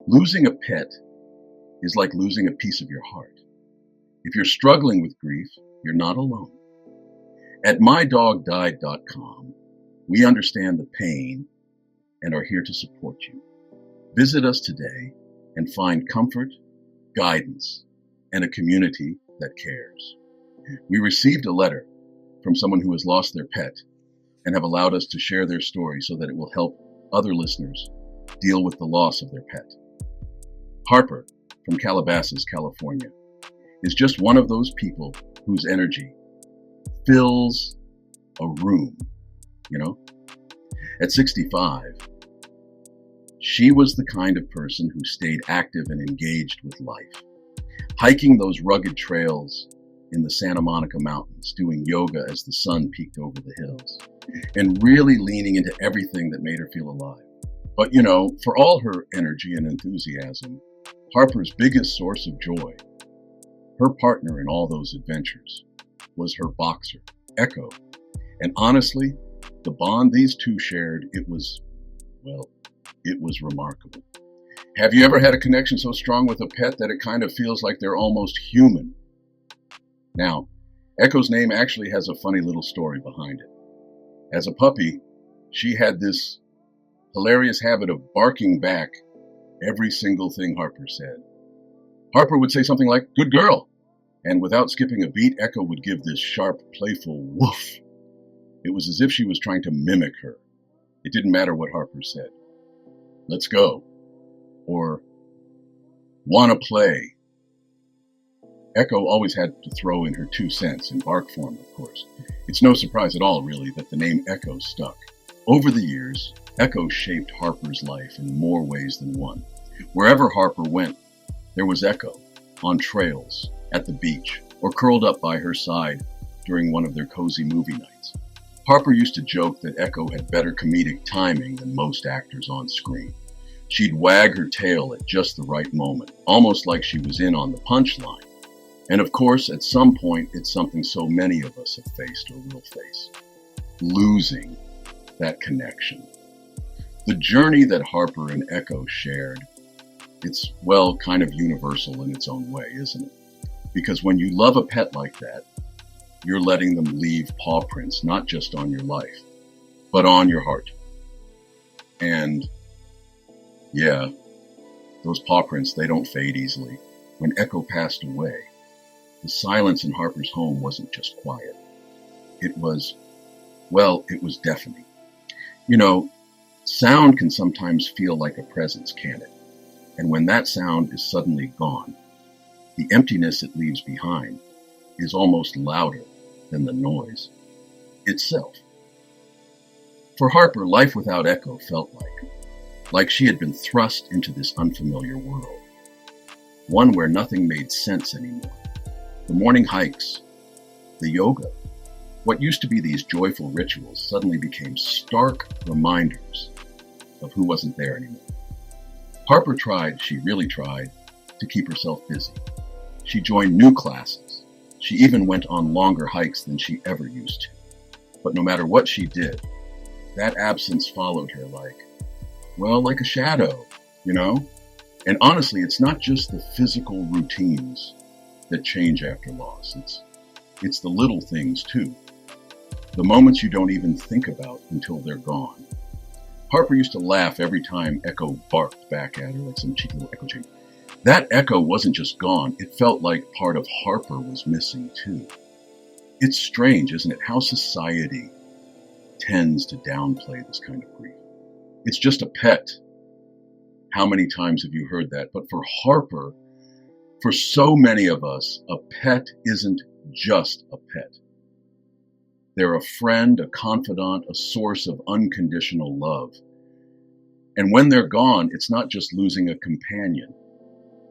Losing a pet is like losing a piece of your heart. If you're struggling with grief, you're not alone. At mydogdied.com, we understand the pain and are here to support you. Visit us today and find comfort, guidance, and a community that cares. We received a letter from someone who has lost their pet and have allowed us to share their story so that it will help other listeners deal with the loss of their pet. Harper from Calabasas, California, is just one of those people whose energy fills a room, At 65, she was the kind of person who stayed active and engaged with life, hiking those rugged trails in the Santa Monica Mountains, doing yoga as the sun peeked over the hills, and really leaning into everything that made her feel alive. But for all her energy and enthusiasm, Harper's biggest source of joy, her partner in all those adventures, was her boxer, Echo. And honestly, the bond these two shared, it was remarkable. Have you ever had a connection so strong with a pet that it kind of feels like they're almost human? Now, Echo's name actually has a funny little story behind it. As a puppy, she had this hilarious habit of barking back every single thing Harper said. Harper would say something like, "Good girl." And without skipping a beat, Echo would give this sharp, playful woof. It was as if she was trying to mimic her. It didn't matter what Harper said. "Let's go." Or, "Wanna play." Echo always had to throw in her 2 cents in bark form, of course. It's no surprise at all, really, that the name Echo stuck. Over the years, Echo shaped Harper's life in more ways than one. Wherever Harper went, there was Echo, on trails, at the beach, or curled up by her side during one of their cozy movie nights. Harper used to joke that Echo had better comedic timing than most actors on screen. She'd wag her tail at just the right moment, almost like she was in on the punchline. And of course, at some point, it's something so many of us have faced or will face: losing that connection. The journey that Harper and Echo shared, it's, kind of universal in its own way, isn't it? Because when you love a pet like that, you're letting them leave paw prints, not just on your life, but on your heart. And yeah, those paw prints, they don't fade easily. When Echo passed away, the silence in Harper's home wasn't just quiet. It was deafening. Sound can sometimes feel like a presence, can't it? And when that sound is suddenly gone, the emptiness it leaves behind is almost louder than the noise itself. For Harper, life without Echo felt like she had been thrust into this unfamiliar world, one where nothing made sense anymore. The morning hikes, the yoga, what used to be these joyful rituals suddenly became stark reminders of who wasn't there anymore. Harper she really tried, to keep herself busy. She joined new classes. She even went on longer hikes than she ever used to. But no matter what she did, that absence followed her like a shadow, And honestly, it's not just the physical routines that change after loss. It's the little things too. The moments you don't even think about until they're gone. Harper used to laugh every time Echo barked back at her like some cheeky little echo chamber. That Echo wasn't just gone. It felt like part of Harper was missing too. It's strange, isn't it, how society tends to downplay this kind of grief. It's just a pet. How many times have you heard that? But for Harper, for so many of us, a pet isn't just a pet. They're a friend, a confidant, a source of unconditional love. And when they're gone, it's not just losing a companion,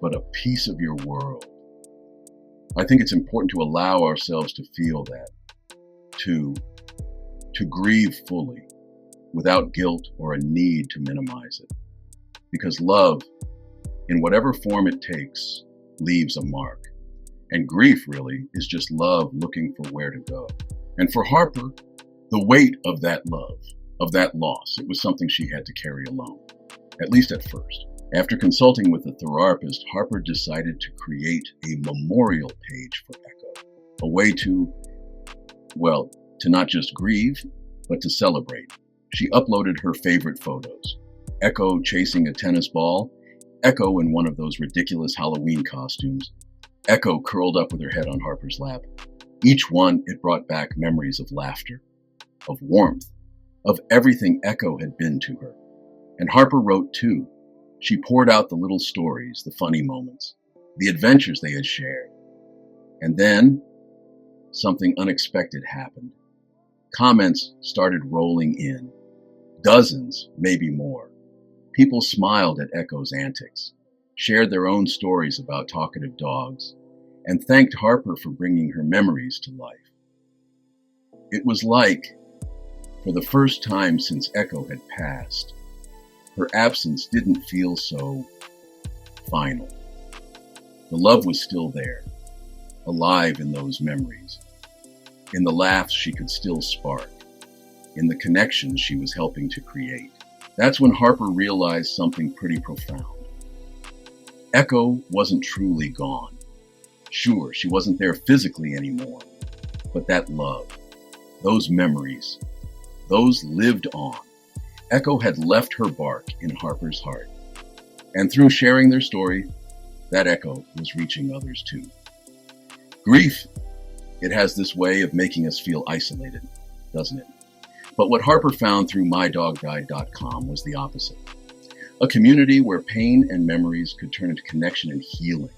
but a piece of your world. I think it's important to allow ourselves to feel that, to grieve fully, without guilt or a need to minimize it. Because love, in whatever form it takes, leaves a mark. And grief, really, is just love looking for where to go. And for Harper, the weight of that love, of that loss, it was something she had to carry alone, at least at first. After consulting with a therapist, Harper decided to create a memorial page for Echo, a way to, well, to not just grieve, but to celebrate. She uploaded her favorite photos: Echo chasing a tennis ball, Echo in one of those ridiculous Halloween costumes, Echo curled up with her head on Harper's lap. Each one, it brought back memories of laughter, of warmth, of everything Echo had been to her. And Harper wrote too. She poured out the little stories, the funny moments, the adventures they had shared. And then something unexpected happened. Comments started rolling in. Dozens, maybe more. People smiled at Echo's antics, shared their own stories about talkative dogs, and thanked Harper for bringing her memories to life. It was like, for the first time since Echo had passed, her absence didn't feel so final. The love was still there, alive in those memories, in the laughs she could still spark, in the connections she was helping to create. That's when Harper realized something pretty profound. Echo wasn't truly gone. Sure, she wasn't there physically anymore, but that love, those memories, those lived on. Echo had left her bark in Harper's heart. And through sharing their story, that echo was reaching others too. Grief, it has this way of making us feel isolated, doesn't it? But what Harper found through mydogguide.com was the opposite. A community where pain and memories could turn into connection and healing.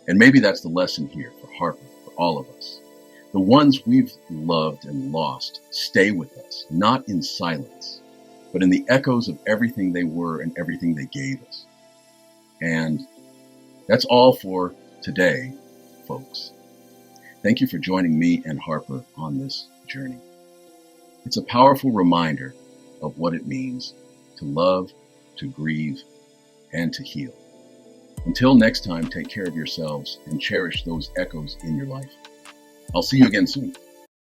And maybe that's the lesson here for Harper, for all of us. The ones we've loved and lost stay with us, not in silence, but in the echoes of everything they were and everything they gave us. And that's all for today, folks. Thank you for joining me and Harper on this journey. It's a powerful reminder of what it means to love, to grieve, and to heal. Until next time, take care of yourselves and cherish those echoes in your life. I'll see you again soon.